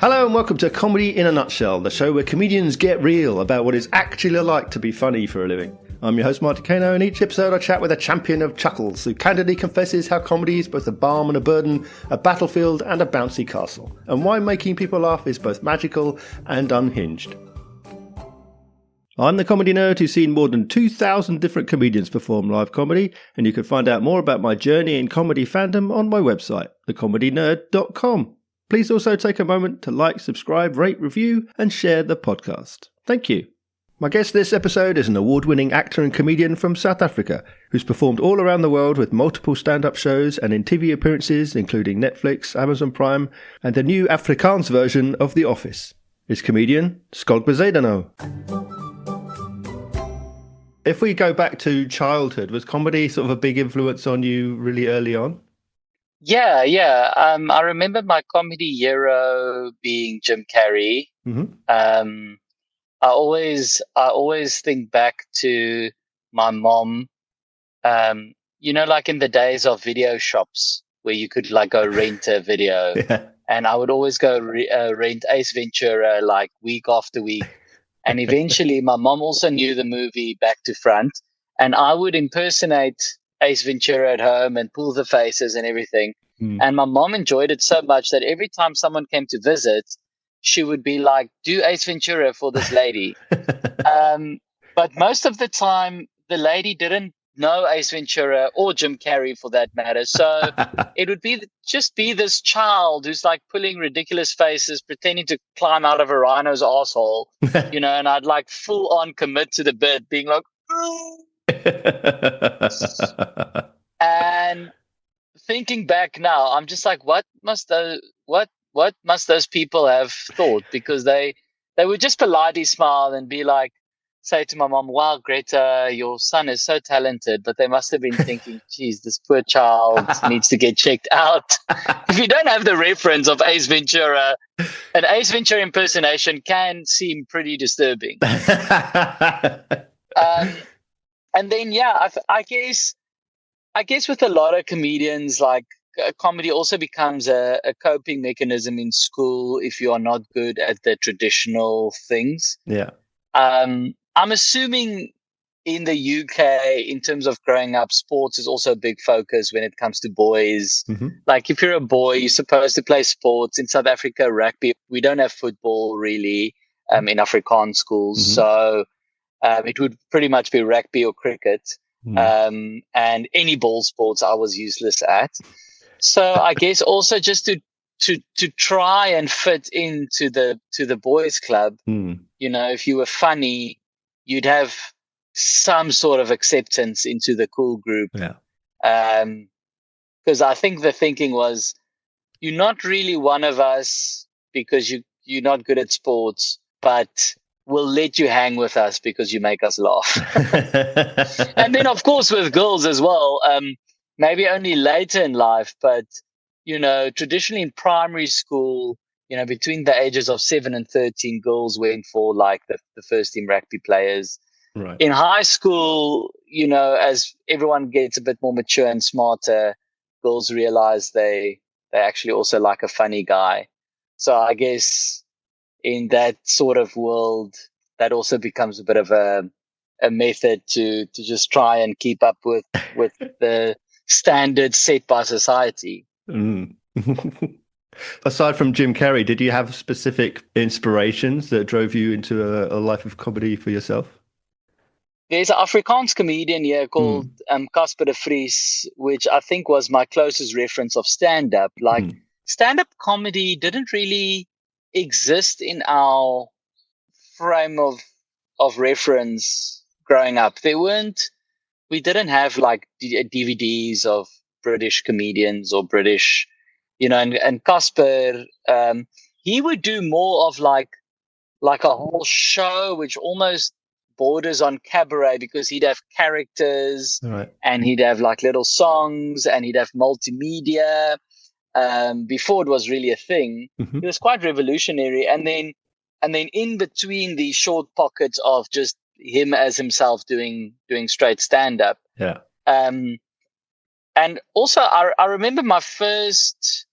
Hello and welcome to Comedy in a Nutshell, the show where comedians get real about what it's actually like to be funny for a living. I'm your host Marty Kano, and each episode I chat with a champion of chuckles who candidly confesses how comedy is both a balm and a burden, a battlefield and a bouncy castle, and why making people laugh is both magical and unhinged. I'm the comedy nerd who's seen more than 2,000 different comedians perform live comedy, and you can find out more about my journey in comedy fandom on my website, thecomedynerd.com. Please also take a moment to like, subscribe, rate, review, and share the podcast. Thank you. My guest this episode is an award-winning actor and comedian from South Africa who's performed all around the world with multiple stand-up shows and in TV appearances including Netflix, Amazon Prime, and the new Afrikaans version of The Office. It's comedian Schalk Bezuidenhout. If we go back to childhood, was comedy sort of a big influence on you really early on? Yeah. I remember my comedy hero being Jim Carrey. Mm-hmm. I always think back to my mom. Like in the days of video shops where you could like go rent a video, Yeah. and I would always go rent Ace Ventura like week after week. And eventually, my mom also knew the movie back to front, and I would impersonate Ace Ventura at home and pull the faces and everything. And my mom enjoyed it so much that every time someone came to visit, she would be like, do Ace Ventura for this lady. But most of the time, the lady didn't know Ace Ventura or Jim Carrey for that matter. So it would just be this child who's like pulling ridiculous faces, pretending to climb out of a rhino's asshole, and I'd like full on commit to the bit, being like, and thinking back now, I'm just like, what must those people have thought? Because they would just politely smile and be like, say to my mom, wow, Greta, your son is so talented. But they must have been thinking, geez, this poor child needs to get checked out. If you don't have the reference of Ace Ventura, an Ace Ventura impersonation can seem pretty disturbing. And then, I guess with a lot of comedians, like comedy also becomes a coping mechanism in school if you are not good at the traditional things. Yeah. I'm assuming in the UK, in terms of growing up, sports is also a big focus when it comes to boys. Mm-hmm. Like if you're a boy, you're supposed to play sports. In South Africa, rugby, we don't have football really in Afrikaans schools. Mm-hmm. So it would pretty much be rugby or cricket. And any ball sports I was useless at. So I guess also just to try and fit into the boys club, if you were funny, you'd have some sort of acceptance into the cool group. Yeah. Because I think the thinking was, you're not really one of us because you're not good at sports, but we'll let you hang with us because you make us laugh. And then, of course, with girls as well, maybe only later in life, but, traditionally in primary school, between the ages of 7 and 13, girls went for like the first team rugby players. Right. In high school, as everyone gets a bit more mature and smarter, girls realize they actually also like a funny guy. So I guess in that sort of world, that also becomes a bit of a method to just try and keep up with the standards set by society. Aside from Jim Carrey, did you have specific inspirations that drove you into a life of comedy for yourself? There's an Afrikaans comedian here called Casper de Vries, which I think was my closest reference of stand-up. Like, stand-up comedy didn't really exist in our frame of reference growing up. We didn't have like DVDs of British comedians or British, and Casper, he would do more of like a whole show, which almost borders on cabaret, because he'd have characters, right, and he'd have like little songs, and he'd have multimedia. Before it was really a thing, it was quite revolutionary. And then in between these short pockets of just him as himself doing straight stand up. Yeah. And also I remember my first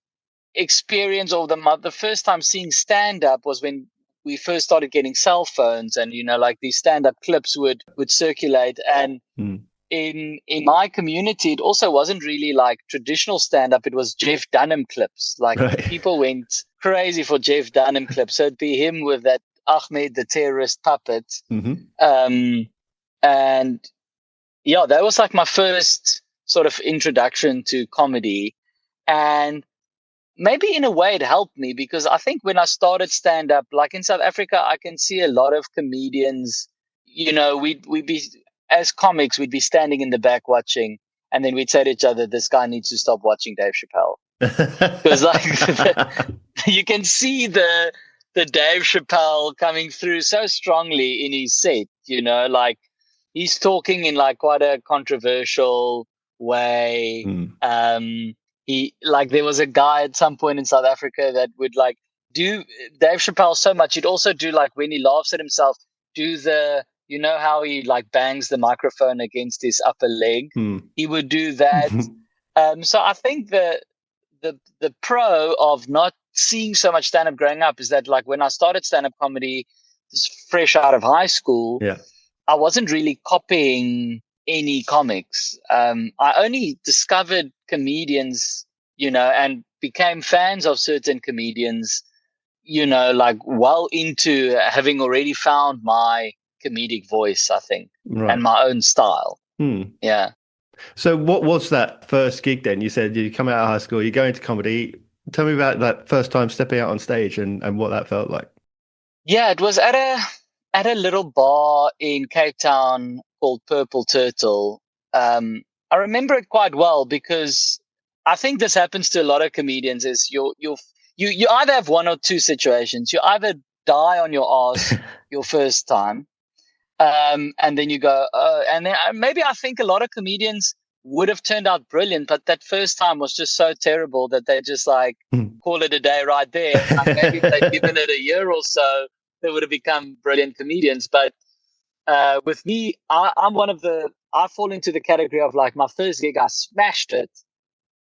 experience, or the first time seeing stand up was when we first started getting cell phones, and like these stand up clips would circulate. And in my community, it also wasn't really like traditional stand up. It was Jeff Dunham clips. Like people went crazy for Jeff Dunham clips. So it'd be him with that Ahmed the terrorist puppet. And yeah, that was like my first sort of introduction to comedy. And maybe in a way it helped me, because I think when I started stand up, like in South Africa, I can see a lot of comedians, we'd be, as comics, we'd be standing in the back watching, and then we'd say to each other, this guy needs to stop watching Dave Chappelle. Because like you can see the Dave Chappelle coming through so strongly in his set, like he's talking in like quite a controversial way. He, like, there was a guy at some point in South Africa that would like do Dave Chappelle so much. He'd also do, like, when he laughs at himself, do the, how he like bangs the microphone against his upper leg. He would do that. So I think the pro of not seeing so much stand-up growing up is that, like, when I started stand-up comedy, just fresh out of high school, I wasn't really copying any comics. I only discovered comedians, and became fans of certain comedians, like well into having already found my comedic voice, I think, and my own style. Yeah. So what was that first gig then? You said you come out of high school, you go into comedy. Tell me about that first time stepping out on stage and what that felt like. Yeah, it was at a little bar in Cape Town called Purple Turtle. I remember it quite well because I think this happens to a lot of comedians. Is you either have one or two situations. You either die on your ass your first time, and then you go, and then maybe I think a lot of comedians would have turned out brilliant, but that first time was just so terrible that they just like call it a day right there. Like, maybe if they'd given it a year or so, they would have become brilliant comedians. But with me, I fall into the category of like my first gig, I smashed it.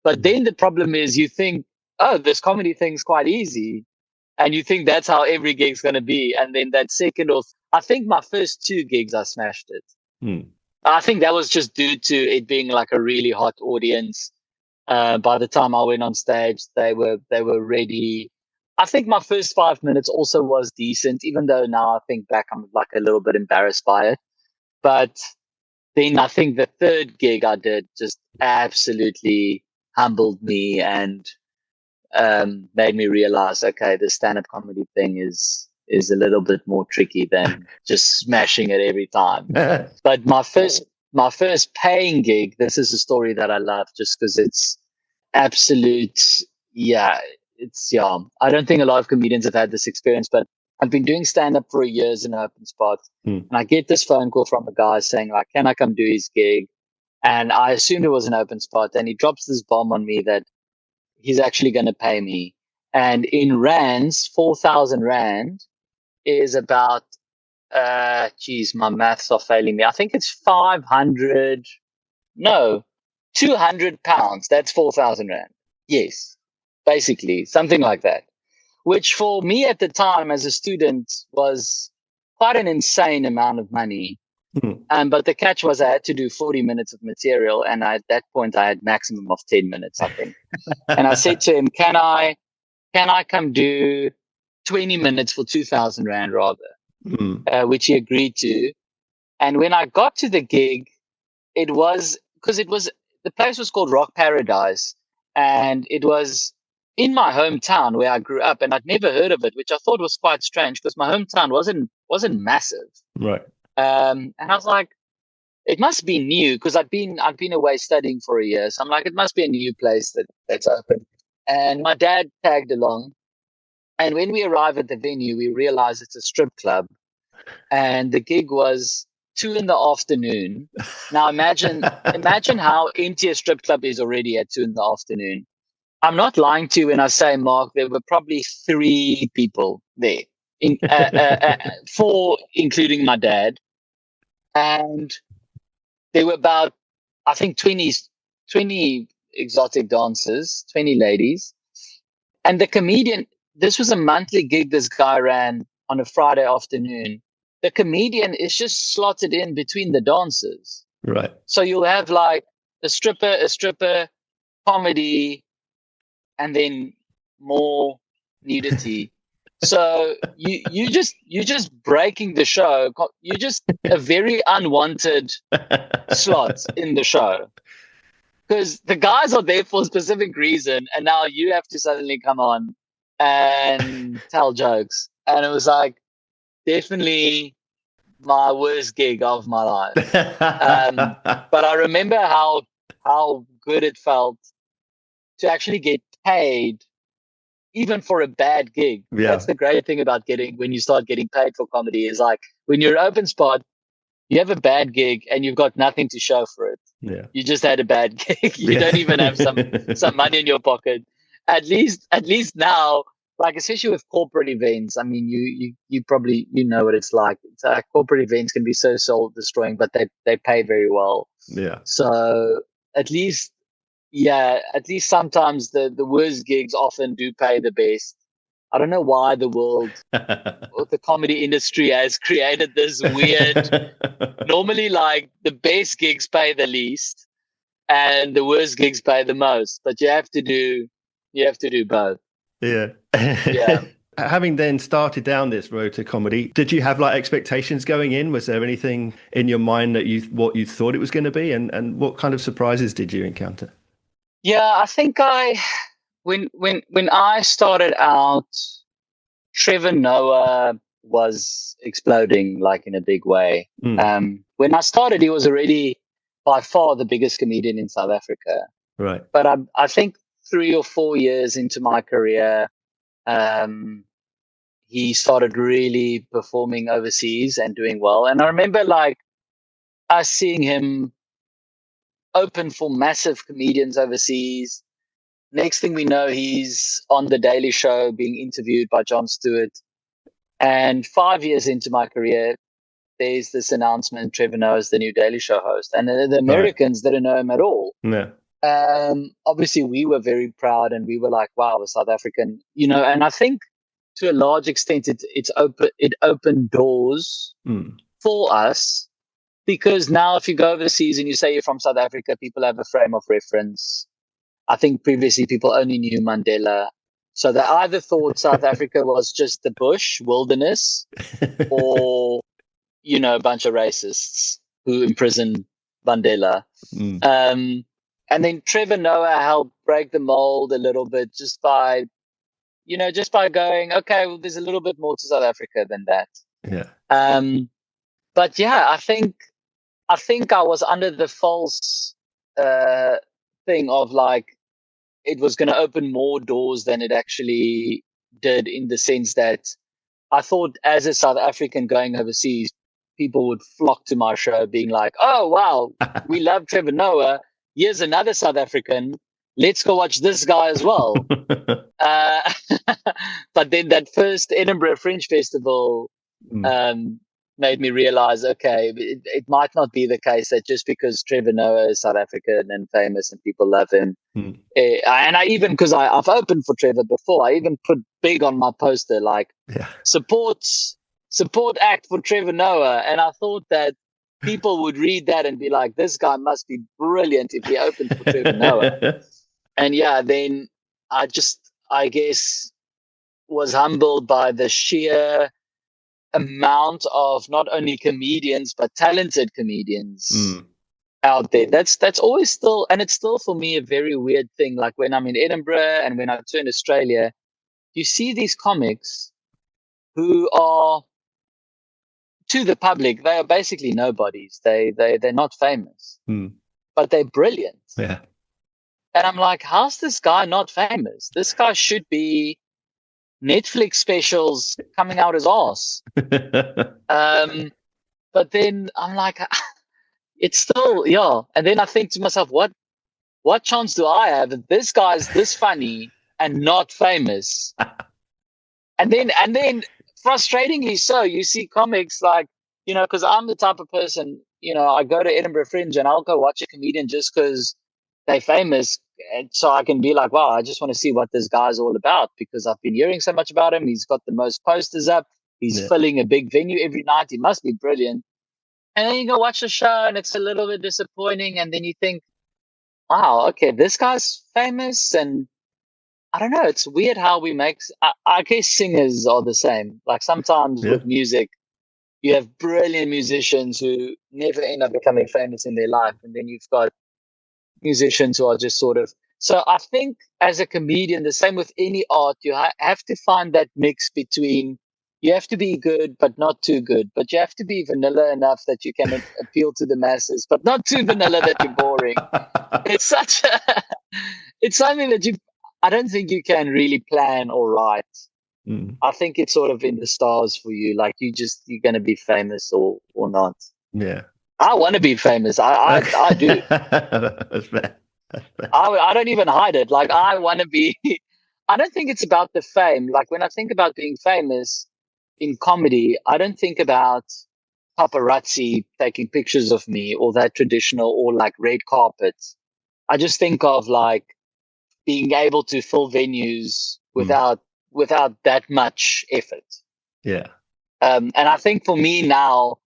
But then the problem is you think, oh, this comedy thing's quite easy. And you think that's how every gig's going to be. And then that second I think my first two gigs, I smashed it. I think that was just due to it being like a really hot audience. By the time I went on stage, they were ready. I think my first 5 minutes also was decent, even though now I think back, I'm like a little bit embarrassed by it. But then I think the third gig I did just absolutely humbled me and made me realize, okay, the stand-up comedy thing is a little bit more tricky than just smashing it every time. But my first paying gig, this is a story that I love just because it's absolute. Yeah, I don't think a lot of comedians have had this experience, but I've been doing stand-up for years in an open spot, and I get this phone call from a guy saying, like, can I come do his gig? And I assumed it was an open spot, and he drops this bomb on me that he's actually going to pay me. And in rands, 4,000 rand is about, my maths are failing me. I think it's 200 pounds. That's 4,000 rand. Yes, basically, something like that. Which for me at the time as a student was quite an insane amount of money. But the catch was I had to do 40 minutes of material, and at that point I had maximum of 10 minutes, I think. And I said to him, can I come do 20 minutes for 2,000 rand rather? Which he agreed to. And when I got to the gig, the place was called Rock Paradise, and it was in my hometown where I grew up, and I'd never heard of it, which I thought was quite strange because my hometown wasn't massive. Right. And I was like, it must be new because I'd been away studying for a year. So I'm like, it must be a new place that's open. And my dad tagged along. And when we arrive at the venue, we realize it's a strip club. And the gig was 2 PM. Now imagine how empty a strip club is already at 2 PM. I'm not lying to you when I say, Mark, there were probably 3 people there, 4 including my dad. And there were about, I think, 20 exotic dancers, 20 ladies. And the comedian, this was a monthly gig this guy ran on a Friday afternoon. The comedian is just slotted in between the dancers. Right. So you'll have like a stripper, comedy, and then more nudity. So you just breaking the show. You're just a very unwanted slot in the show, because the guys are there for a specific reason, and now you have to suddenly come on and tell jokes. And it was like definitely my worst gig of my life. But I remember how good it felt to actually get paid, even for a bad gig. Yeah. That's the great thing about when you start getting paid for comedy, is like when you're open spot, you have a bad gig and you've got nothing to show for it. Yeah. You just had a bad gig. You don't even have some money in your pocket. At least now, like especially with corporate events, I mean, you probably know what it's like. Corporate events can be so soul destroying, but they pay very well. Yeah. So at least sometimes the worst gigs often do pay the best. I don't know why the comedy industry has created this weird. Normally, like the best gigs pay the least, and the worst gigs pay the most. But you have to do both. Yeah. Yeah. Having then started down this road to comedy, did you have like expectations going in? Was there anything in your mind that what you thought it was going to be, and what kind of surprises did you encounter? Yeah, I think when I started out, Trevor Noah was exploding like in a big way. When I started, he was already by far the biggest comedian in South Africa. Right. But I think 3 or 4 years into my career, he started really performing overseas and doing well. And I remember like us seeing him open for massive comedians overseas. Next thing we know, he's on The Daily Show being interviewed by Jon Stewart. And 5 years into my career, there's this announcement: Trevor Noah is the new Daily Show host. And the Americans didn't know him at all. Yeah. Obviously, we were very proud, and we were like, wow, a South African, and I think to a large extent, it opened doors for us, because now if you go overseas and you say you're from South Africa, people have a frame of reference. I think previously people only knew Mandela. So they either thought South Africa was just the bush, wilderness, or, a bunch of racists who imprisoned Mandela. And then Trevor Noah helped break the mold a little bit just by going, okay, well, there's a little bit more to South Africa than that. Yeah. But yeah, I think I was under the false thing of like it was going to open more doors than it actually did, in the sense that I thought as a South African going overseas, people would flock to my show being like, oh, wow, we love Trevor Noah. Here's another South African. Let's go watch this guy as well. But then that first Edinburgh Fringe Festival made me realize, okay, it might not be the case that just because Trevor Noah is South African and famous and people love him. And I even, because I've opened for Trevor before, I even put big on my poster, like, support act for Trevor Noah. And I thought that people would read that and be like, this guy must be brilliant if he opened for Trevor Noah. And yeah, then I guess, was humbled by the sheer amount of not only comedians, but talented comedians out there. That's always still, and it's still for me a very weird thing. Like when I'm in Edinburgh and when I turn Australia, you see these comics who are, to the public, they are basically nobodies. They're not famous, but they're brilliant. Yeah. And I'm like, how's this guy not famous? This guy should be Netflix specials coming out his ass. But then I'm like, it's still, yeah. And then I think to myself, what chance do I have if this guy's this funny and not famous? And then frustratingly so, you see comics like, because I'm the type of person, I go to Edinburgh Fringe and I'll go watch a comedian just because they're famous. And so I can be like, wow, I just want to see what this guy's all about because I've been hearing so much about him. He's got the most posters up. He's filling a big venue every night. He must be brilliant. And then you go watch the show and it's a little bit disappointing. And then you think, wow, okay, this guy's famous. And I don't know. It's weird how we make, I guess singers are the same. Like sometimes with music, you have brilliant musicians who never end up becoming famous in their life. And then you've got musicians who are just sort of, so I think as a comedian, the same with any art, you have to find that mix between, you have to be good, but not too good, but you have to be vanilla enough that you can appeal to the masses, but not too vanilla that you're boring. It's such a, it's something that I don't think you can really plan or write. I think it's sort of in the stars for you. Like you're going to be famous or not. Yeah. I want to be famous. I do. That's fair. I don't even hide it. Like I want to be, I don't think it's about the fame. Like when I think about being famous in comedy, I don't think about paparazzi taking pictures of me or that traditional or like red carpets. I just think of like being able to fill venues without that much effort. Yeah. And I think for me now,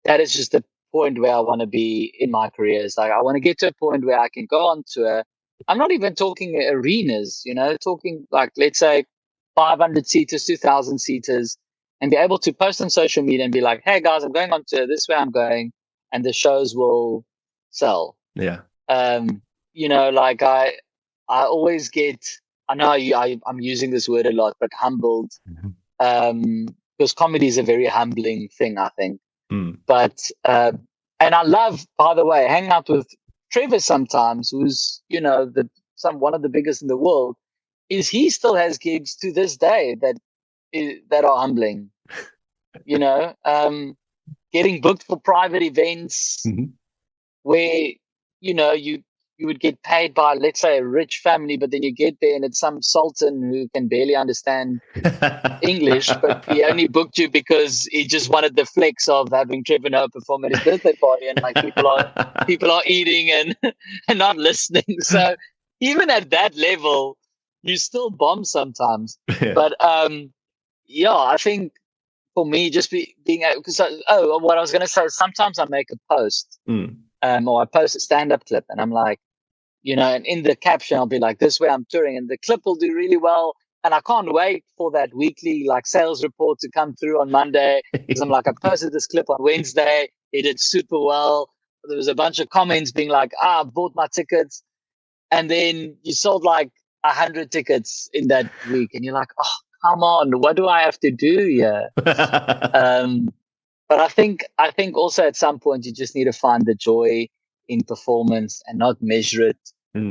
that is just the point where I want to be in my career. Is like I want to get to a point where I can go on tour. I'm not even talking arenas, talking like let's say 500 seaters, 2,000 seaters, and be able to post on social media and be like, "Hey guys, I'm going on tour. This is where I'm going," and the shows will sell. Yeah. Like I always get. I know I'm using this word a lot, but humbled. Because comedy is a very humbling thing, I think. But and I love, by the way, hanging out with Trevor sometimes, who's one of the biggest in the world. Is he still has gigs to this day that are humbling. Getting booked for private events where you would get paid by, let's say, a rich family, but then you get there and it's some sultan who can barely understand English, but he only booked you because he just wanted the flex of having Trevor Noah perform at his birthday party, and like people are eating and and not listening. So even at that level, you still bomb sometimes. Yeah. But I think for me, just being because what I was going to say is sometimes I make a post, or I post a stand-up clip, and I'm like, and in the caption I'll be like, "This way I'm touring," and the clip will do really well. And I can't wait for that weekly like sales report to come through on Monday because I'm like, I posted this clip on Wednesday. It did super well. There was a bunch of comments being like, I bought my tickets. And then you sold like 100 tickets in that week. And you're like, oh, come on. What do I have to do here? But I think also at some point you just need to find the joy in performance and not measure it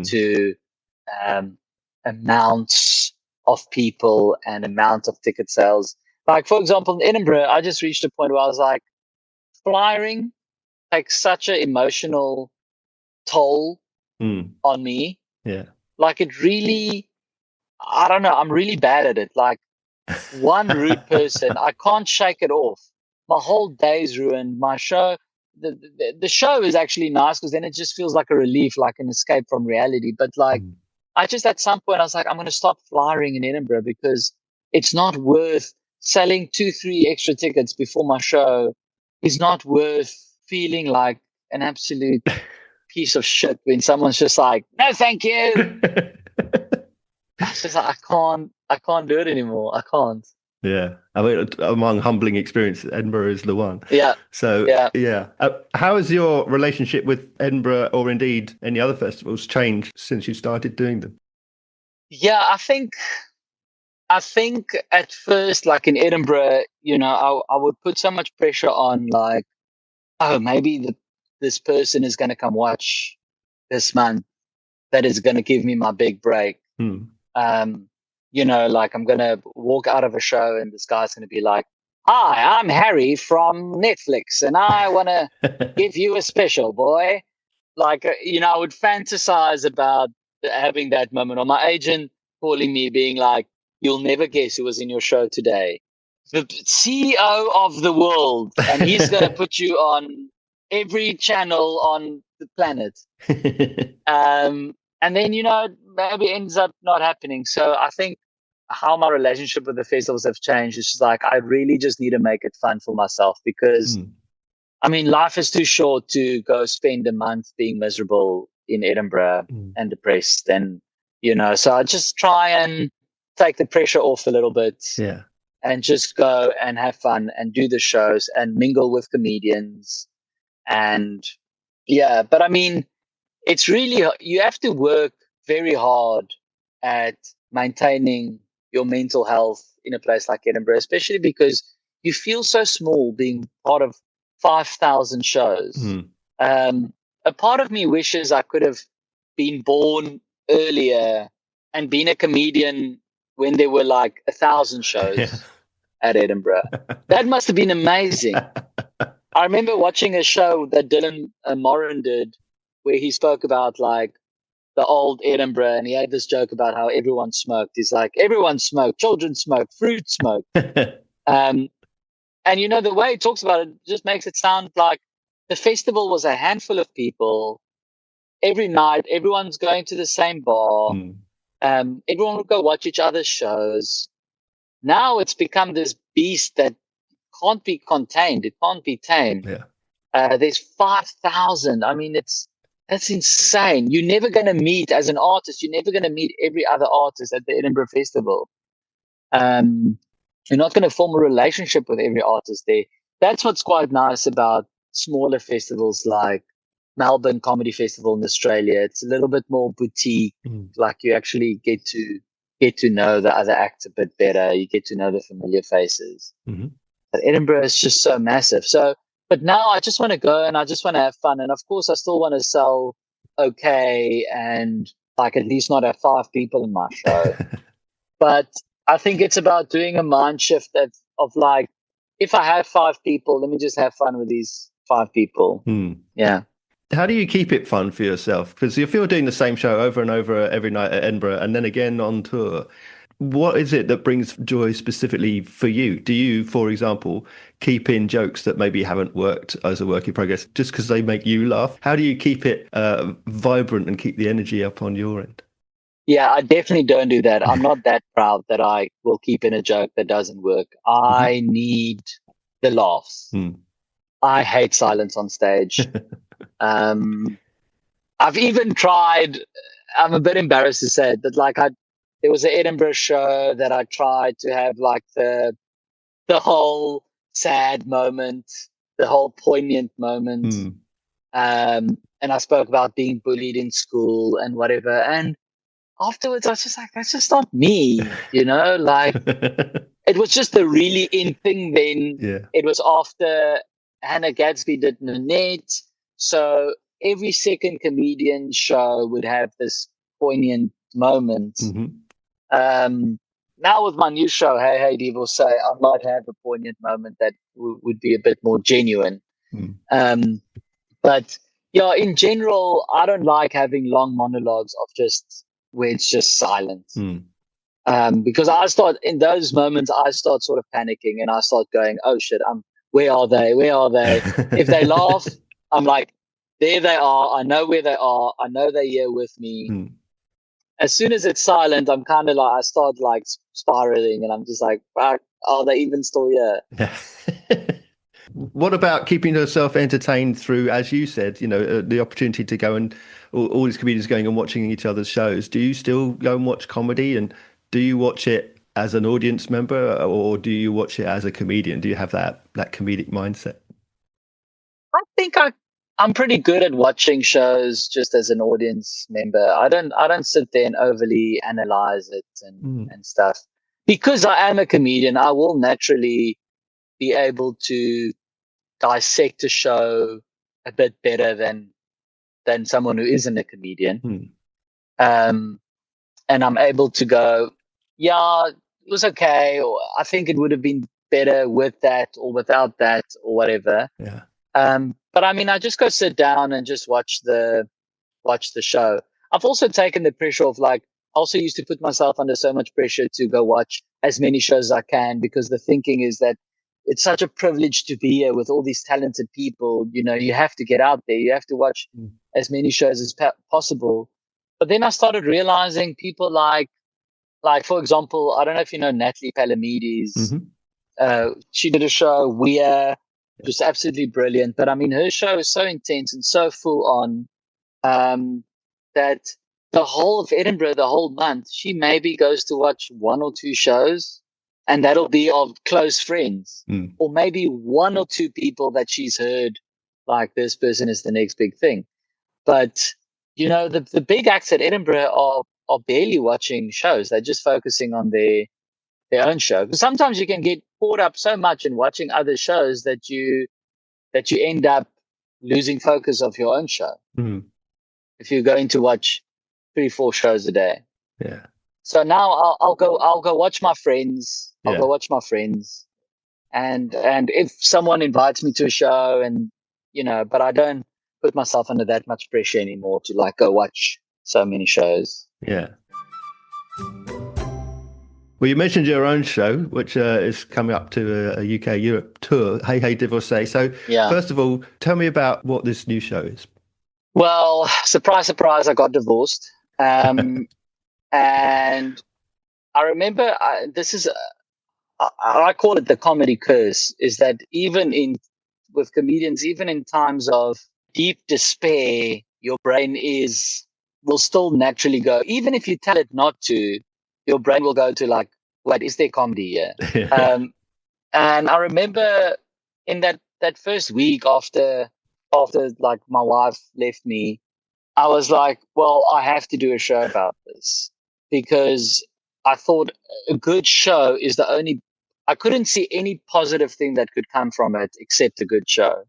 to amounts of people and amount of ticket sales. Like, for example, in Edinburgh, I just reached a point where I was like, flying takes such an emotional toll on me. Yeah. Like it really, I don't know, I'm really bad at it. Like one rude person, I can't shake it off. My whole day's ruined. My show, the show is actually nice because then it just feels like a relief, like an escape from reality. But like, I just at some point I was like, I'm going to stop flying in Edinburgh because it's not worth selling 2-3 extra tickets before my show. Is not worth feeling like an absolute piece of shit when someone's just like, no, thank you. It's just like, I can't do it anymore. I can't. Yeah. I mean, among humbling experiences, Edinburgh is the one. Yeah. So, yeah. How has your relationship with Edinburgh or indeed any other festivals changed since you started doing them? Yeah, I think at first, like in Edinburgh, I would put so much pressure on like, oh, maybe this person is going to come watch this month. That is going to give me my big break. Like I'm going to walk out of a show and this guy's going to be like, hi, I'm Harry from Netflix and I want to give you a special, boy. Like, I would fantasize about having that moment, or my agent calling me being like, you'll never guess who was in your show today. The CEO of the world, and he's going to put you on every channel on the planet. and then, maybe it ends up not happening. So I think how my relationship with the festivals have changed is just like, I really just need to make it fun for myself, because I mean, life is too short to go spend a month being miserable in Edinburgh and depressed. And, so I just try and take the pressure off a little bit. Yeah. And just go and have fun and do the shows and mingle with comedians. And yeah, but I mean, it's really, you have to work very hard at maintaining your mental health in a place like Edinburgh, especially because you feel so small being part of 5,000 shows. A part of me wishes I could have been born earlier and been a comedian when there were like 1,000 shows at Edinburgh. That must have been amazing. I remember watching a show that Dylan Moran did, where he spoke about like the old Edinburgh, and he had this joke about how everyone smoked. He's like, everyone smoked, children smoked, fruit smoked. And the way he talks about it just makes it sound like the festival was a handful of people. Every night, everyone's going to the same bar. Everyone would go watch each other's shows. Now it's become this beast that can't be contained. It can't be tamed. There's 5,000. I mean, that's insane. You're never going to meet, as an artist, you're never going to meet every other artist at the Edinburgh Festival. You're not going to form a relationship with every artist there. That's what's quite nice about smaller festivals like Melbourne Comedy Festival in Australia. It's a little bit more boutique. Like you actually get to know the other acts a bit better. You get to know the familiar faces. But Edinburgh is just so massive. So, but now I just want to go and I just want to have fun. And of course, I still want to sell okay and like at least not have 5 people in my show. But I think it's about doing a mind shift of like, if I have 5 people, let me just have fun with these 5 people. Yeah. How do you keep it fun for yourself? Because if you're doing the same show over and over every night at Edinburgh and then again on tour, what is it that brings joy specifically for you? Do you, for example, keep in jokes that maybe haven't worked as a work in progress just because they make you laugh? How do you keep it vibrant and keep the energy up on your end? Yeah, I definitely don't do that. I'm not that proud that I will keep in a joke that doesn't work. I need the laughs. I hate silence on stage. I've even tried, I'm a bit embarrassed to say it, but like there was an Edinburgh show that I tried to have like the whole sad moment, the whole poignant moment. And I spoke about being bullied in school and whatever. And afterwards, I was just like, that's just not me, like it was just a really in thing then. It was after Hannah Gadsby did Nanette. So every second comedian show would have this poignant moment. Now with my new show, Hey Hey Devil Say, I might have a poignant moment that would be a bit more genuine. But yeah, in general, I don't like having long monologues of just where it's just silence. Because in those moments, I start sort of panicking and I start going, oh shit, where are they? Where are they? If they laugh, I'm like, there they are. I know where they are. I know they're here with me. As soon as it's silent, I'm kind of like, I start like spiraling and I'm just like, fuck, are they even still here? What about keeping yourself entertained through, as you said, the opportunity to go and all these comedians going and watching each other's shows? Do you still go and watch comedy, and do you watch it as an audience member or do you watch it as a comedian? Do you have that comedic mindset? I think I'm pretty good at watching shows just as an audience member. I don't sit there and overly analyze it and stuff. Because I am a comedian, I will naturally be able to dissect a show a bit better than someone who isn't a comedian. And I'm able to go, yeah, it was okay, or I think it would have been better with that or without that or whatever. But I mean, I just go sit down and just watch the show. I've also taken the pressure of like, I also used to put myself under so much pressure to go watch as many shows as I can, because the thinking is that it's such a privilege to be here with all these talented people. You have to get out there. You have to watch as many shows as possible. But then I started realizing people like for example, I don't know if you know Natalie Palamides. She did a show, Weir, which was absolutely brilliant. But I mean, her show is so intense and so full on that the whole of Edinburgh, the whole month, she maybe goes to watch one or two shows, and that'll be of close friends, or maybe one or two people that she's heard, like this person is the next big thing. But the big acts at Edinburgh are barely watching shows. They're just focusing on their own show. Because sometimes you can get caught up so much in watching other shows that you end up losing focus of your own show. If you're going to watch 3-4 shows a day. Yeah. So now I'll go watch my friends. I'll go watch my friends. And if someone invites me to a show but I don't put myself under that much pressure anymore to like go watch so many shows. Yeah. Well, you mentioned your own show, which is coming up to a UK Europe tour, Hey Hey Divorcee. So first of all, tell me about what this new show is. Well, surprise, surprise, I got divorced. And I remember I call it the comedy curse, is that with comedians, even in times of deep despair, your brain will still naturally go, even if you tell it not to, your brain will go to like, wait, is there comedy here? And I remember in that first week after like my wife left me, I was like, well, I have to do a show about this, because I thought a good show is I couldn't see any positive thing that could come from it except a good show.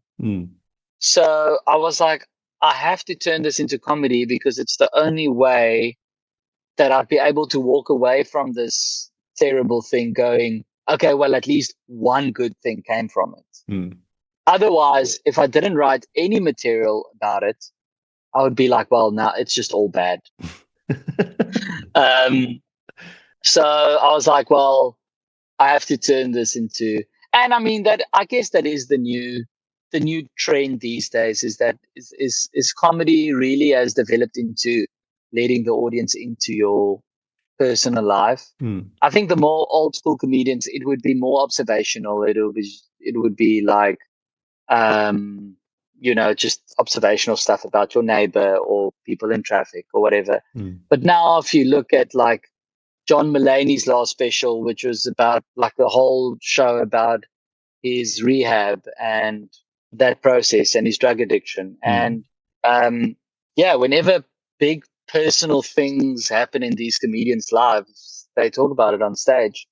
So I was like, I have to turn this into comedy, because it's the only way that I'd be able to walk away from this terrible thing going, okay, well, at least one good thing came from it. Otherwise, if I didn't write any material about it, I would be like, well, now it's just all bad. So I was like, well, I have to turn this into, and I mean I guess that is the new trend these days, is that is comedy really has developed into letting the audience into your personal life. I think the more old school comedians, it would be more observational. It would be like, just observational stuff about your neighbor or people in traffic or whatever. But now if you look at like John Mulaney's last special, which was about like the whole show about his rehab and that process and his drug addiction. And whenever big personal things happen in these comedians' lives, they talk about it on stage.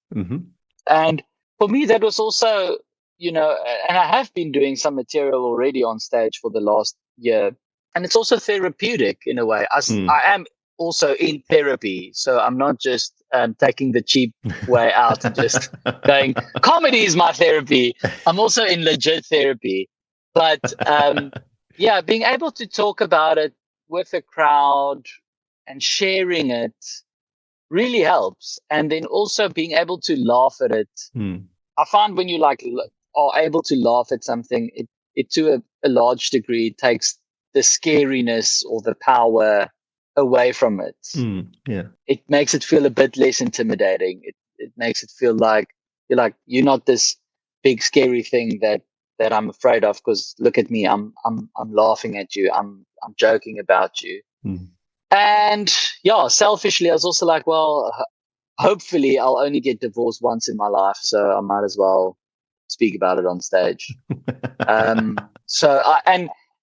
And for me, that was also, and I have been doing some material already on stage for the last year. And it's also therapeutic in a way. I am also in therapy. So I'm not just taking the cheap way out and just going, comedy is my therapy. I'm also in legit therapy. But being able to talk about it with a crowd and sharing it really helps. And then also being able to laugh at it. I find when you are able to laugh at something, it to a large degree takes the scariness or the power away from it. It makes it feel a bit less intimidating. It makes it feel like you're not this big scary thing that I'm afraid of, because look at me, I'm laughing at you, I'm joking about you. And selfishly I was also like, well, hopefully I'll only get divorced once in my life, so I might as well speak about it on stage. And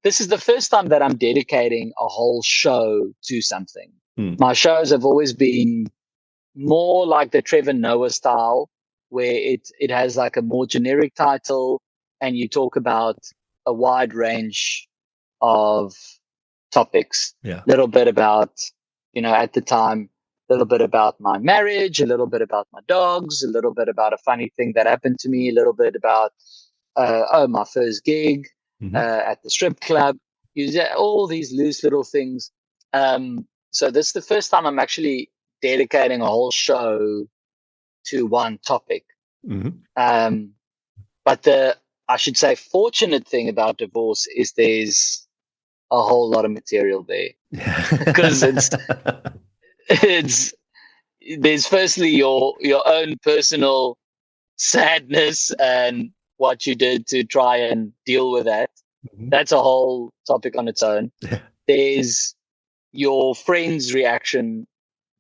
this is the first time that I'm dedicating a whole show to something. My shows have always been more like the Trevor Noah style, where it has like a more generic title and you talk about a wide range of topics. A little bit about, at the time, a little bit about my marriage, a little bit about my dogs, a little bit about a funny thing that happened to me, a little bit about, my first gig at the strip club. All these loose little things. So this is the first time I'm actually dedicating a whole show to one topic. But I should say, fortunate thing about divorce is there's a whole lot of material there. because it's there's firstly your own personal sadness and what you did to try and deal with that. Mhm. That's a whole topic on its own. Yeah. There's your friend's reaction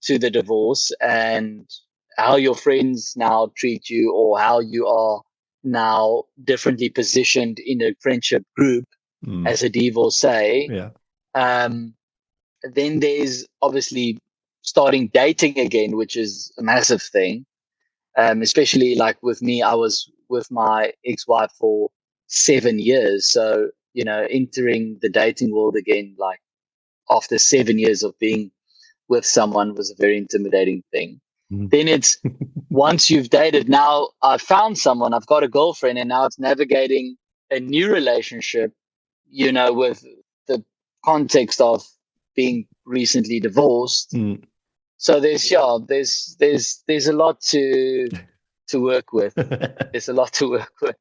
to the divorce and how your friends now treat you, or how you are now differently positioned in a friendship group Mm. as a divorcee. Yeah. Um, then there's obviously starting dating again, which is a massive thing. Especially like with me, I was with my ex-wife for 7 years. So, entering the dating world again, like after 7 years of being with someone, was a very intimidating thing. Mm. Then it's once you've dated, now I've found someone, I've got a girlfriend, and now it's navigating a new relationship, with the context of being recently divorced. Mm. So there's a lot to work with. There's a lot to work with.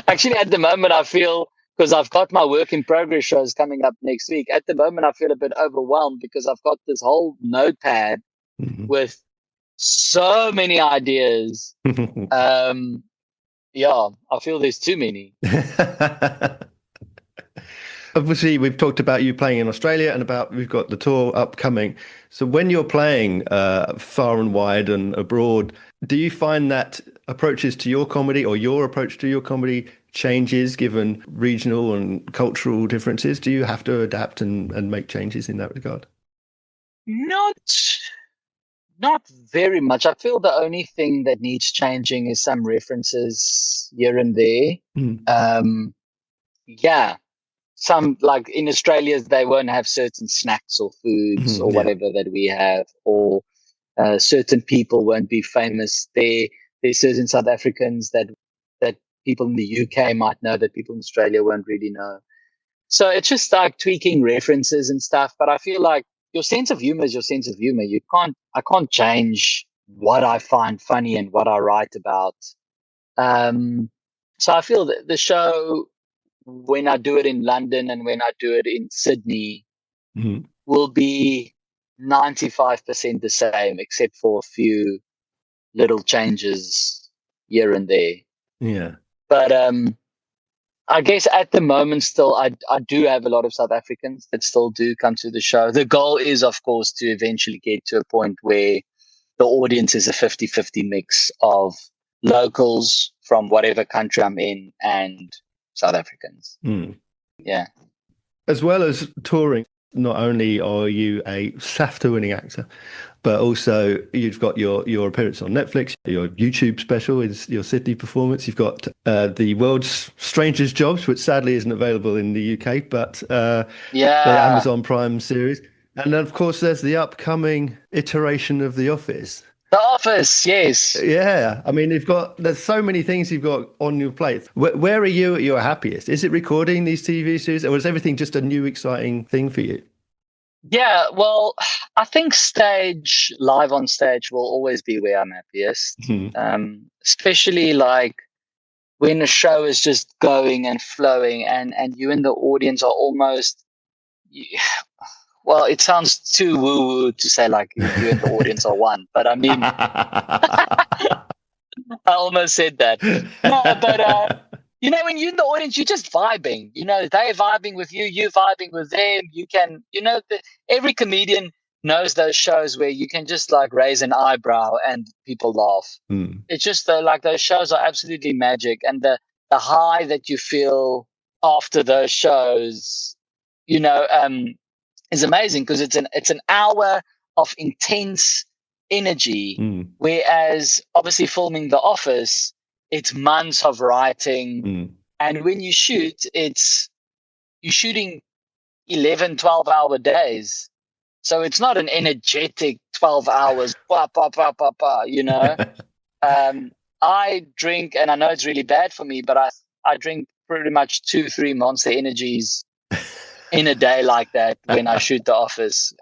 Actually, at the moment, I feel, because I've got my work in progress shows coming up next week. At the moment, I feel a bit overwhelmed because I've got this whole notepad Mhm. with so many ideas. Yeah, I feel there's too many. Obviously, we've talked about you playing in Australia and about we've got the tour upcoming. So when you're playing far and wide and abroad, do you find that approaches to your comedy or your approach to your comedy changes given regional and cultural differences? Do you have to adapt and make changes in that regard? Not not very much. I feel the only thing that needs changing is some references here and there. Mm. Um, yeah, some, like in Australia, they won't have certain snacks or foods or Yeah. whatever that we have, or certain people won't be famous. There's certain South Africans that people in the UK might know that people in Australia won't really know. So it's just like tweaking references and stuff. But I feel like your sense of humor is your sense of humor. I can't change what I find funny and what I write about. Um, so I feel that the show, when I do it in London and when I do it in Sydney, Mhm. will be 95% the same, except for a few little changes here and there. Yeah. But I guess at the moment, still, I do have a lot of South Africans that still do come to the show. The goal is, of course, to eventually get to a point where the audience is a 50-50 mix of locals from whatever country I'm in and South Africans. Mm. Yeah. As well as touring, not only are you a SAFTA winning actor, but also you've got your appearance on Netflix, your YouTube special is your Sydney performance. You've got the World's Strangest Jobs, which sadly isn't available in the UK, but the Yeah. Amazon Prime series. And then, of course, there's the upcoming iteration of The Office. The Office, yes. Yeah, I mean, there's so many things you've got on your plate. Where are you at your happiest? Is it recording these TV series, or is everything just a new, exciting thing for you? Yeah, well, I think live on stage will always be where I'm happiest. Hmm. Especially like when a show is just going and flowing, and you and the audience are almost, well, it sounds too woo-woo to say like you and the audience are one, but I mean, I almost said that. No, but when you're in the audience, you're just vibing. They're vibing with you, you vibing with them. You can, every comedian knows those shows where you can just like raise an eyebrow and people laugh. Hmm. It's just like those shows are absolutely magic, and the high that you feel after those shows, you know, um, is amazing because it's an hour of intense energy. Hmm. Whereas obviously filming The Office, it's months of writing, Hmm. and when you shoot, you're shooting 11, 12-hour days. So it's not an energetic 12 hours, bah, bah, bah, bah, bah. Um, I drink, and I know it's really bad for me, but I drink pretty much 2-3 Monster Energies in a day like that when I shoot The Office.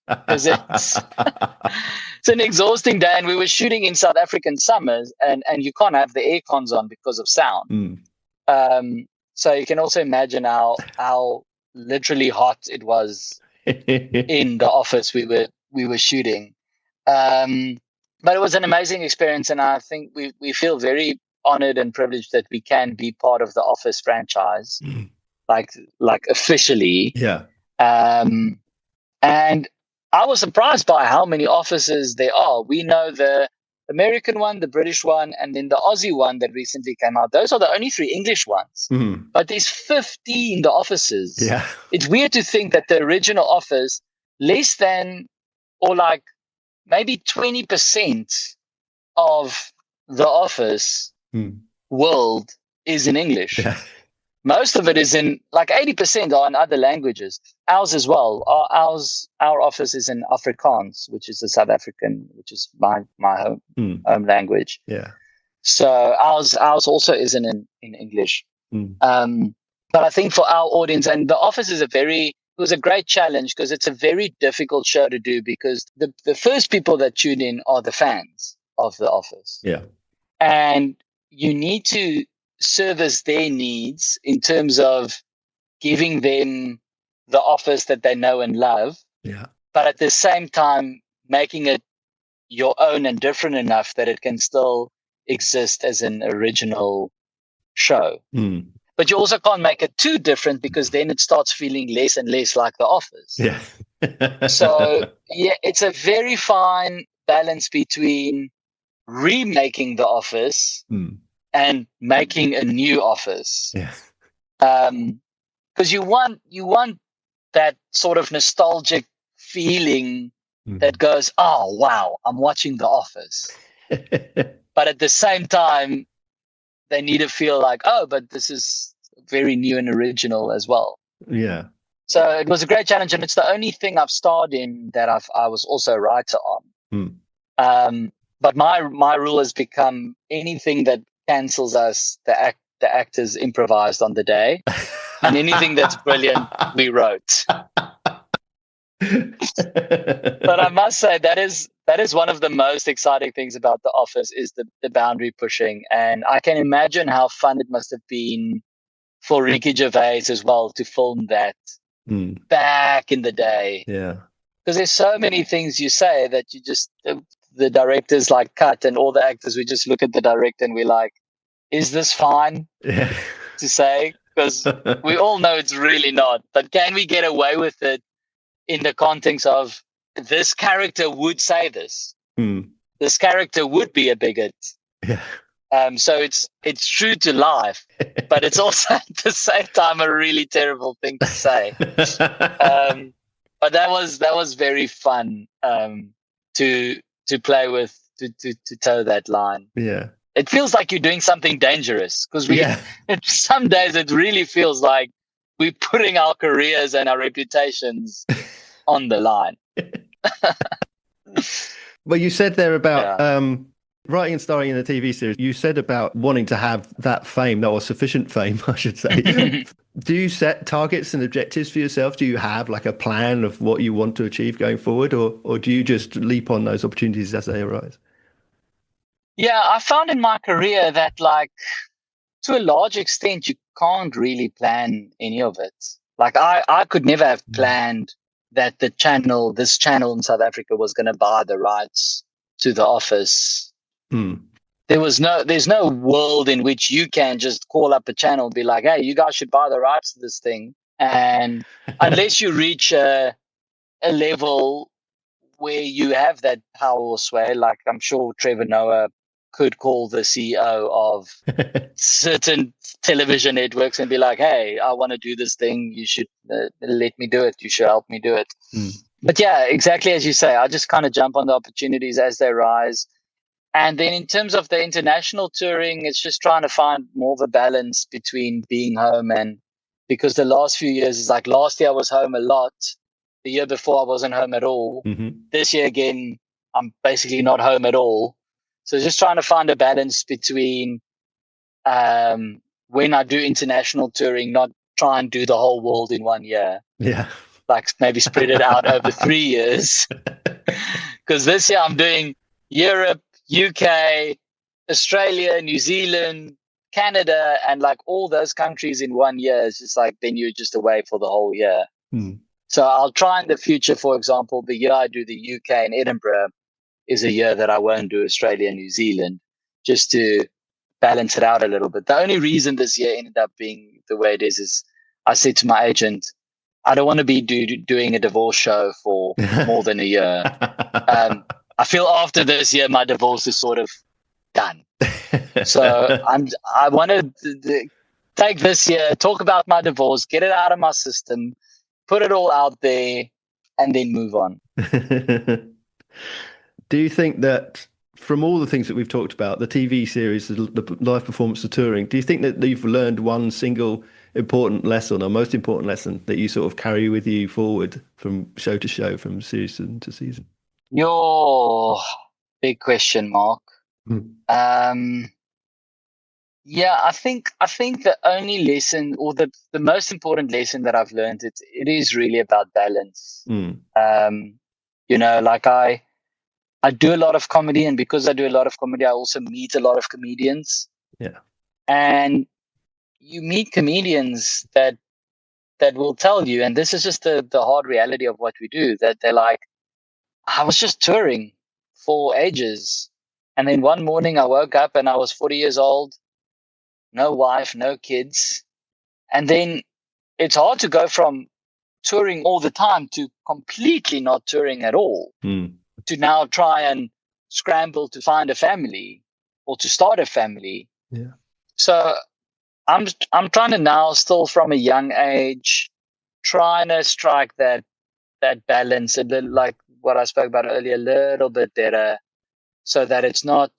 Because it's an exhausting day, and we were shooting in South African summers, and you can't have the air cons on because of sound. Hmm. So you can also imagine how literally hot it was in the office we were shooting. But it was an amazing experience, and I think we feel very honored and privileged that we can be part of the Office franchise, like officially. Yeah. And I was surprised by how many offices there are. We know the American one, the British one, and then the Aussie one that recently came out. Those are the only 3 English ones. But there's 15 the offices. Yeah. It's weird to think that the original Office, less than or like maybe 20% of the Office world is in English. Yeah. Most of it is in, like 80% are in other languages. Ours as well. Our office is in Afrikaans, which is the South African, which is my home language. Yeah. So ours also isn't in English. But I think for our audience, and the Office is it was a great challenge because it's a very difficult show to do, because the first people that tune in are the fans of the Office. Yeah. And you need to service their needs in terms of giving them the Office that they know and love. Yeah. But at the same time, making it your own and different enough that it can still exist as an original show. But you also can't make it too different, because then it starts feeling less and less like The Office. Yeah. So, yeah, it's a very fine balance between remaking The Office and making a new Office. Yeah. Because you want that sort of nostalgic feeling that goes, oh, wow, I'm watching The Office. But at the same time, they need to feel like, oh, but this is very new and original as well. Yeah. So it was a great challenge, and it's the only thing I've starred in that I was also a writer on. But my rule has become anything that cancels us, the actors improvised on the day, and anything that's brilliant, we wrote. But I must say that is one of the most exciting things about The Office, is the boundary pushing. And I can imagine how fun it must have been for Ricky Gervais as well to film that back in the day. Yeah. Because there's so many things you say that you just, the director's like cut, and all the actors, we just look at the director and we're like, is this fine to say? Because we all know it's really not. But can we get away with it in the context of this character would say this? This character would be a bigot. Yeah. So it's true to life, but it's also at the same time a really terrible thing to say. But that was very fun to play with, to toe that line. Yeah. It feels like you're doing something dangerous, because some days it really feels like we're putting our careers and our reputations on the line. Well, you said there about writing and starring in a TV series. You said about wanting to have that fame, or sufficient fame, I should say. Do you set targets and objectives for yourself? Do you have like a plan of what you want to achieve going forward, or do you just leap on those opportunities as they arise? Yeah, I found in my career that, like, to a large extent, you can't really plan any of it. Like, I could never have planned that this channel in South Africa was going to buy the rights to The Office. There's no world in which you can just call up a channel and be like, hey, you guys should buy the rights to this thing. And unless you reach a level where you have that power or sway, like I'm sure Trevor Noah could call the CEO of certain television networks and be like, hey, I want to do this thing. You should let me do it. You should help me do it. But yeah, exactly as you say, I just kind of jump on the opportunities as they rise. And then in terms of the international touring, it's just trying to find more of a balance between being home, and because the last few years is like, last year I was home a lot. The year before I wasn't home at all. This year again, I'm basically not home at all. So just trying to find a balance between when I do international touring, not try and do the whole world in 1 year. Yeah. Like maybe spread it out over 3 years. Because this year I'm doing Europe, UK, Australia, New Zealand, Canada, and like all those countries in 1 year. It's just like, then you're just away for the whole year. So I'll try in the future, for example, the year I do the UK and Edinburgh is a year that I won't do Australia and New Zealand, just to balance it out a little bit. The only reason this year ended up being the way it is I said to my agent, I don't want to be doing a divorce show for more than a year. I feel after this year, my divorce is sort of done. So I want to take this year, talk about my divorce, get it out of my system, put it all out there, and then move on. Do you think that from all the things that we've talked about, the TV series, the live performance, the touring, do you think that you've learned one single important lesson or most important lesson that you sort of carry with you forward from show to show, from season to season? Your big question, Mark. Yeah, I think the only lesson, or the most important lesson that I've learned, it is really about balance. Like I do a lot of comedy, and because I do a lot of comedy, I also meet a lot of comedians. Yeah. And you meet comedians that will tell you, and this is just the hard reality of what we do, that they're like, I was just touring for ages. And then one morning I woke up and I was 40 years old, no wife, no kids. And then it's hard to go from touring all the time to completely not touring at all, to now try and scramble to find a family or to start a family. Yeah. So I'm trying to now, still from a young age, trying to strike that balance, a little, like what I spoke about earlier, a little bit better, so that it's not,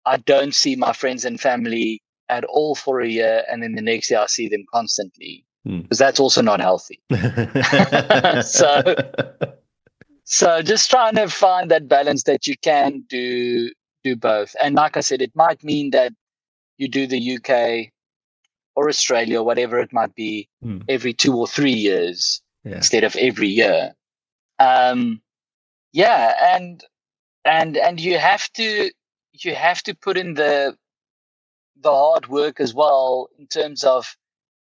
I don't see my friends and family at all for a year, and then the next year I see them constantly, because that's also not healthy. So just trying to find that balance that you can do both. And like I said, it might mean that you do the UK or Australia, or whatever it might be, every 2 or 3 years instead of every year. And you have to put in the hard work as well, in terms of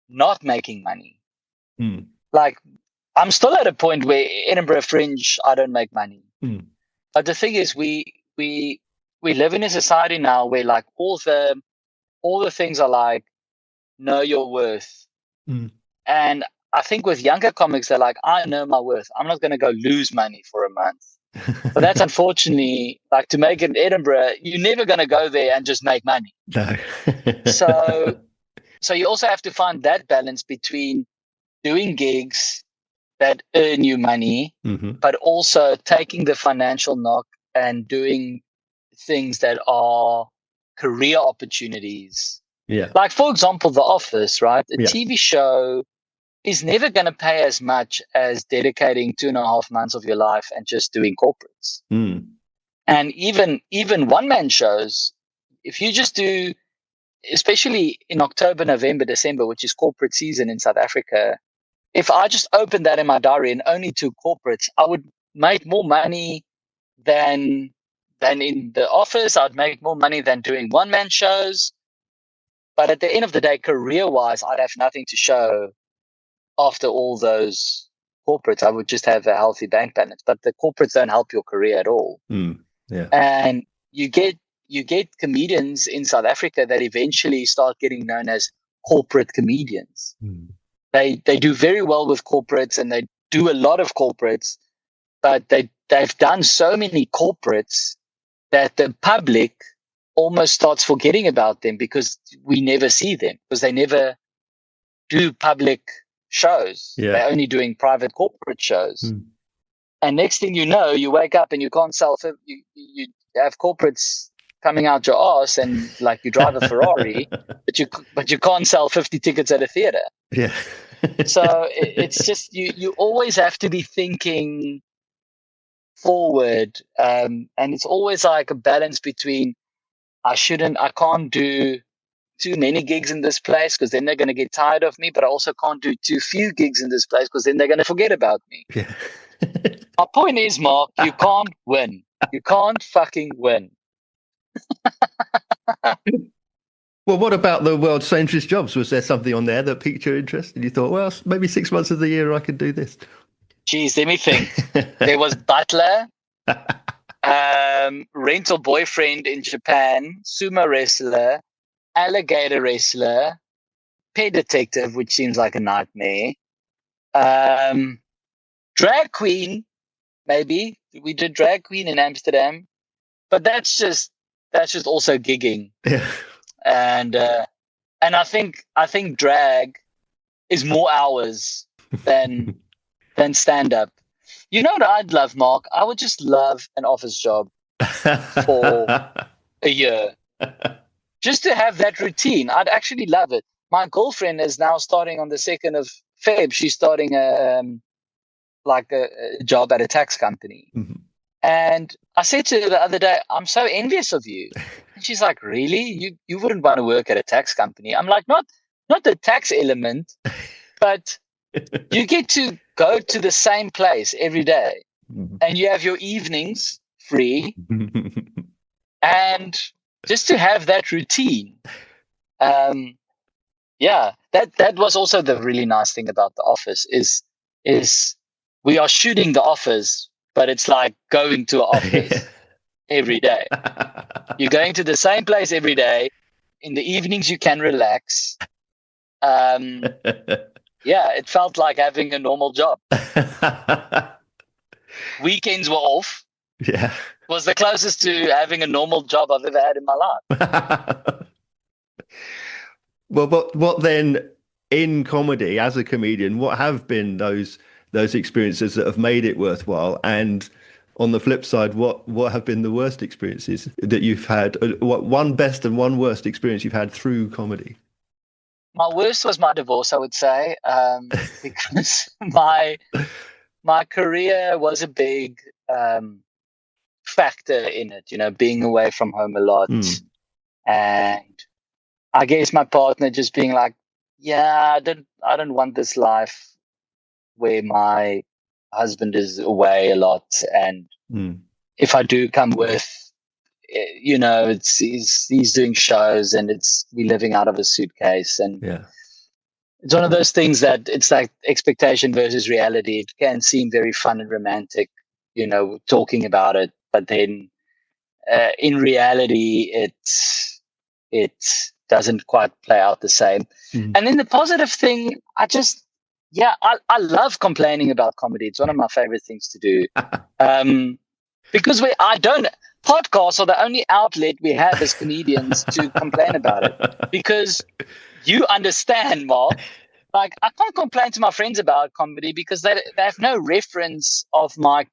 not making money. Like, I'm still at a point where Edinburgh Fringe, I don't make money. But the thing is, we live in a society now where, like, all the things are like, know your worth. And I think with younger comics, they're like, I know my worth. I'm not going to go lose money for a month. But that's unfortunately, like, to make it in Edinburgh, you're never going to go there and just make money. No. So you also have to find that balance between doing gigs that earn you money, but also taking the financial knock and doing things that are career opportunities. Yeah. Like, for example, The Office, right? A TV show is never going to pay as much as dedicating 2.5 months of your life and just doing corporates. And even one-man shows, if you just do, especially in October, November, December, which is corporate season in South Africa, if I just opened that in my diary and only took corporates, I would make more money than in The Office. I'd make more money than doing one-man shows. But at the end of the day, career-wise, I'd have nothing to show after all those corporates. I would just have a healthy bank balance. But the corporates don't help your career at all. And you get comedians in South Africa that eventually start getting known as corporate comedians. They do very well with corporates, and they do a lot of corporates, but they've done so many corporates that the public almost starts forgetting about them, because we never see them, because they never do public shows. They're only doing private corporate shows. And next thing you know, you wake up and you can't sell, you have corporates coming out your ass, and like, you drive a Ferrari, but you can't sell 50 tickets at a theater. Yeah. So it's just, you always have to be thinking forward. And it's always like a balance between, I can't do too many gigs in this place, because then they're going to get tired of me, but I also can't do too few gigs in this place, because then they're going to forget about me. Yeah. My point is, Mark, you can't win. You can't fucking win. Well, what about the world's strangest jobs? Was there something on there that piqued your interest and you thought, well, maybe 6 months of the year I could do this? Geez, let me think. There was butler, rental boyfriend in Japan, sumo wrestler, alligator wrestler, pet detective, which seems like a nightmare. Drag queen, maybe. We did drag queen in Amsterdam, but that's just also gigging. Yeah. And I think drag is more hours than stand up. You know what I'd love, Mark? I would just love an office job for a year. Just to have that routine. I'd actually love it. My girlfriend is now starting on the 2nd of Feb. She's starting a job at a tax company. Mhm. And I said to her the other day, I'm so envious of you. And she's like, really? You wouldn't want to work at a tax company? I'm like, not the tax element, but you get to go to the same place every day and you have your evenings free and just to have that routine. That was also the really nice thing about The Office is we are shooting The Office, but it's like going to an office every day. You're going to the same place every day. In the evenings, you can relax. It felt like having a normal job. Weekends were off. Yeah. It was the closest to having a normal job I've ever had in my life. Well, what then in comedy as a comedian, what have been those experiences that have made it worthwhile? And on the flip side, what have been the worst experiences that you've had? What one best and one worst experience you've had through comedy? My worst was my divorce, I would say, because my career was a big factor in it. You know, being away from home a lot, and I guess my partner just being like, "Yeah, I don't want this life where my husband is away a lot, and if I do come with, you know, it's he's doing shows and it's we living out of a suitcase, and it's one of those things that it's like expectation versus reality. It can seem very fun and romantic, you know, talking about it, but then in reality, it doesn't quite play out the same. And then the positive thing, I love complaining about comedy. It's one of my favorite things to do. Because podcasts are the only outlet we have as comedians to complain about it. Because you understand, Mark, like I can't complain to my friends about comedy because they have no reference of what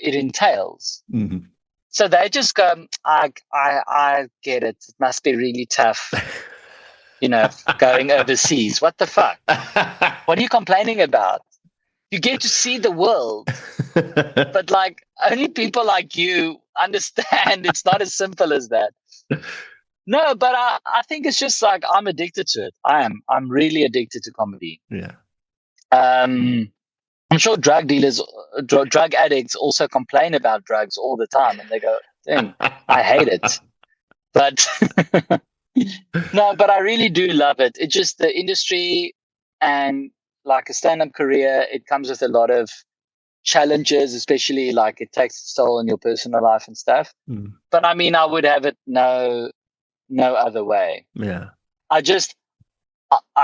it entails. Mm-hmm. So they just go, I get it. It must be really tough, you know, going overseas. What the fuck? What are you complaining about? You get to see the world. But like only people like you understand it's not as simple as that. No, but I think it's just like I'm addicted to it. I'm really addicted to comedy. Yeah. I'm sure drug addicts also complain about drugs all the time, and they go, "Dang, I hate it." But no, but I really do love it. It's just the industry and like a stand-up career. It comes with a lot of challenges, especially like it takes its toll on your personal life and stuff. But I mean, I would have it no other way. Yeah. I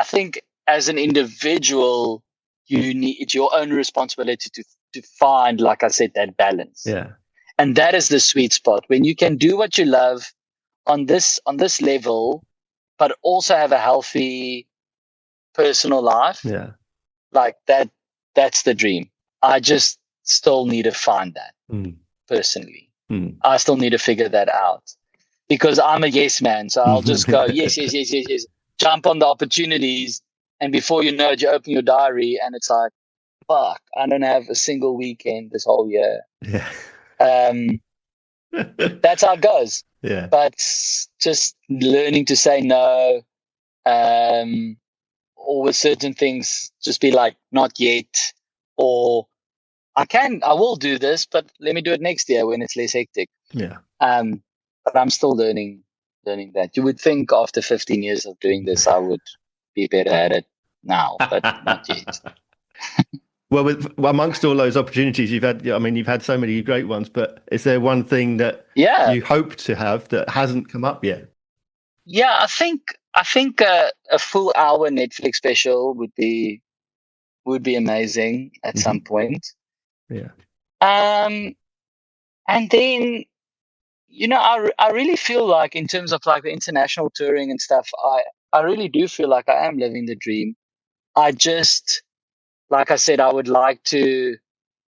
think as an individual, it's your own responsibility to find, like I said, that balance. Yeah. And that is the sweet spot when you can do what you love on this level, but also have a healthy personal life. Yeah. Like that's the dream. I just still need to find that personally. I still need to figure that out because I'm a yes man. So I'll just go, yes, jump on the opportunities. And before you know it, you open your diary and it's like, fuck, I don't have a single weekend this whole year. Yeah. That's how it goes. Yeah. But just learning to say no, or with certain things, just be like, not yet, or I will do this, but let me do it next year when it's less hectic. Yeah. But I'm still learning learning that. You would think after 15 years of doing this, I would be better at it now, but not yet. Well, amongst all those opportunities you've had, I mean, you've had so many great ones, but is there one thing that Yeah. you hope to have that hasn't come up yet? Yeah, I think a full hour Netflix special would be amazing at some point. Yeah. And then, I really feel like in terms of like the international touring and stuff, I really do feel like I am living the dream. I just, like I said, I would like to.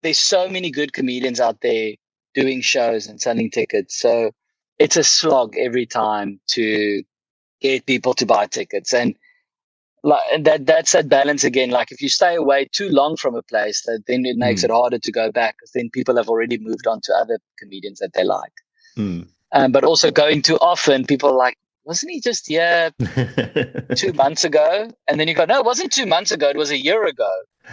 There's so many good comedians out there doing shows and selling tickets, so it's a slog every time to get people to buy tickets, and like and that's that balance again. Like if you stay away too long from a place, then it makes it harder to go back because then people have already moved on to other comedians that they like. But also going too often, people are like, wasn't he just here 2 months ago? And then you go, no, it wasn't 2 months ago. It was a year ago.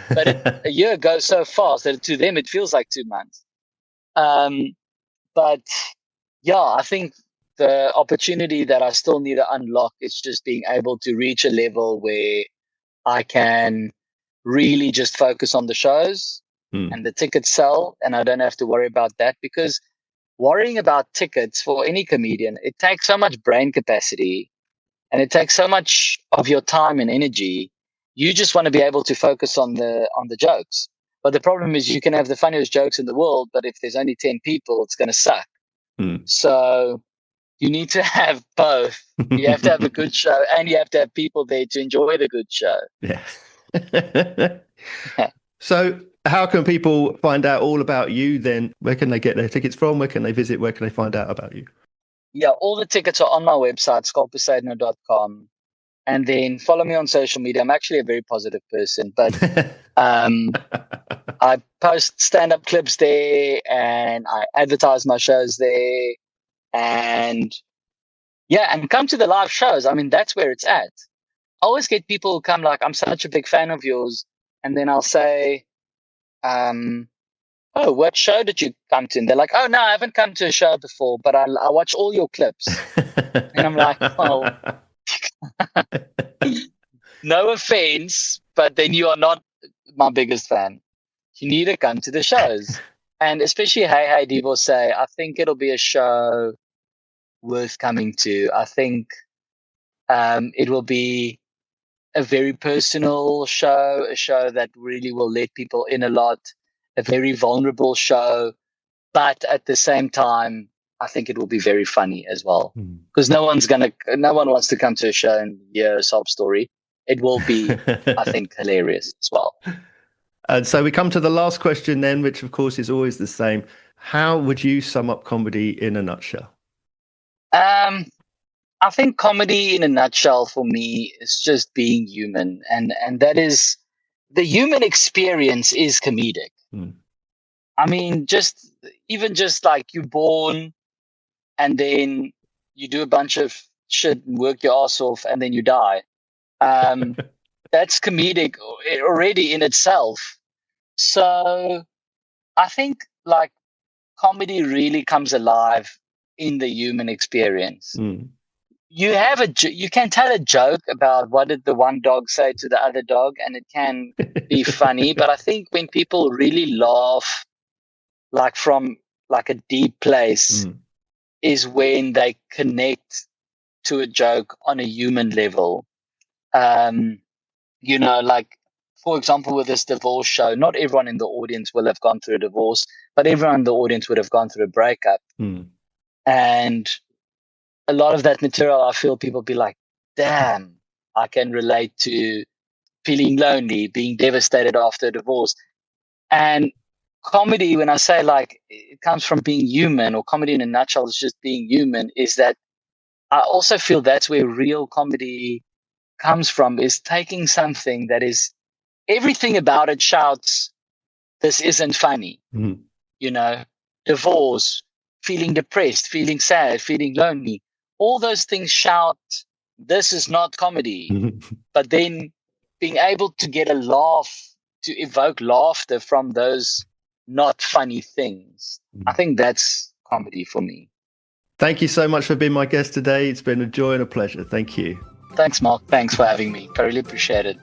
But a year goes so fast that to them it feels like 2 months. But yeah, I think the opportunity that I still need to unlock is just being able to reach a level where I can really just focus on the shows and the tickets sell, and I don't have to worry about that, because worrying about tickets for any comedian, it takes so much brain capacity and it takes so much of your time and energy. You just want to be able to focus on the jokes. But the problem is you can have the funniest jokes in the world, but if there's only 10 people, it's going to suck. So you need to have both. You have to have a good show and you have to have people there to enjoy the good show. Yeah. So how can people find out all about you then? Where can they get their tickets from? Where can they visit? Where can they find out about you? Yeah, all the tickets are on my website, schalkbezuidenhout.com. And then follow me on social media. I'm actually a very positive person, but I post stand-up clips there and I advertise my shows there. And yeah, and come to the live shows. I mean, that's where it's at. I always get people who come like, I'm such a big fan of yours. And then I'll say, oh, what show did you come to? And they're like, oh, no, I haven't come to a show before, but I watch all your clips. And I'm like, well, no offense, but then you are not my biggest fan. You need to come to the shows. And especially Hey Hey Divorce, I think it'll be a show worth coming to. I think it will be a very personal show, a show that really will let people in a lot, a very vulnerable show. But at the same time, I think it will be very funny as well. Because no one wants to come to a show and hear a sob story. It will be, I think, hilarious as well. And so we come to the last question then, which of course is always the same. How would you sum up comedy in a nutshell? I think comedy in a nutshell for me is just being human. And that is, the human experience is comedic. I mean, even just like you're born and then you do a bunch of shit and work your ass off and then you die. That's comedic already in itself. So I think like comedy really comes alive in the human experience. You can tell a joke about what did the one dog say to the other dog, and it can be funny. But I think when people really laugh, like from like a deep place, is when they connect to a joke on a human level. Like, for example, with this divorce show, not everyone in the audience will have gone through a divorce, but everyone in the audience would have gone through a breakup. And a lot of that material, I feel people be like, damn, I can relate to feeling lonely, being devastated after a divorce. And comedy, when I say like it comes from being human, or comedy in a nutshell is just being human, is that I also feel that's where real comedy comes from, is taking something that is, everything about it shouts, this isn't funny. Divorce, feeling depressed, feeling sad, feeling lonely. All those things shout, this is not comedy. But then being able to get a laugh, to evoke laughter from those not funny things, I think that's comedy for me. Thank you so much for being my guest today. It's been a joy and a pleasure. Thank you. Thanks, Mark. Thanks for having me. I really appreciate it.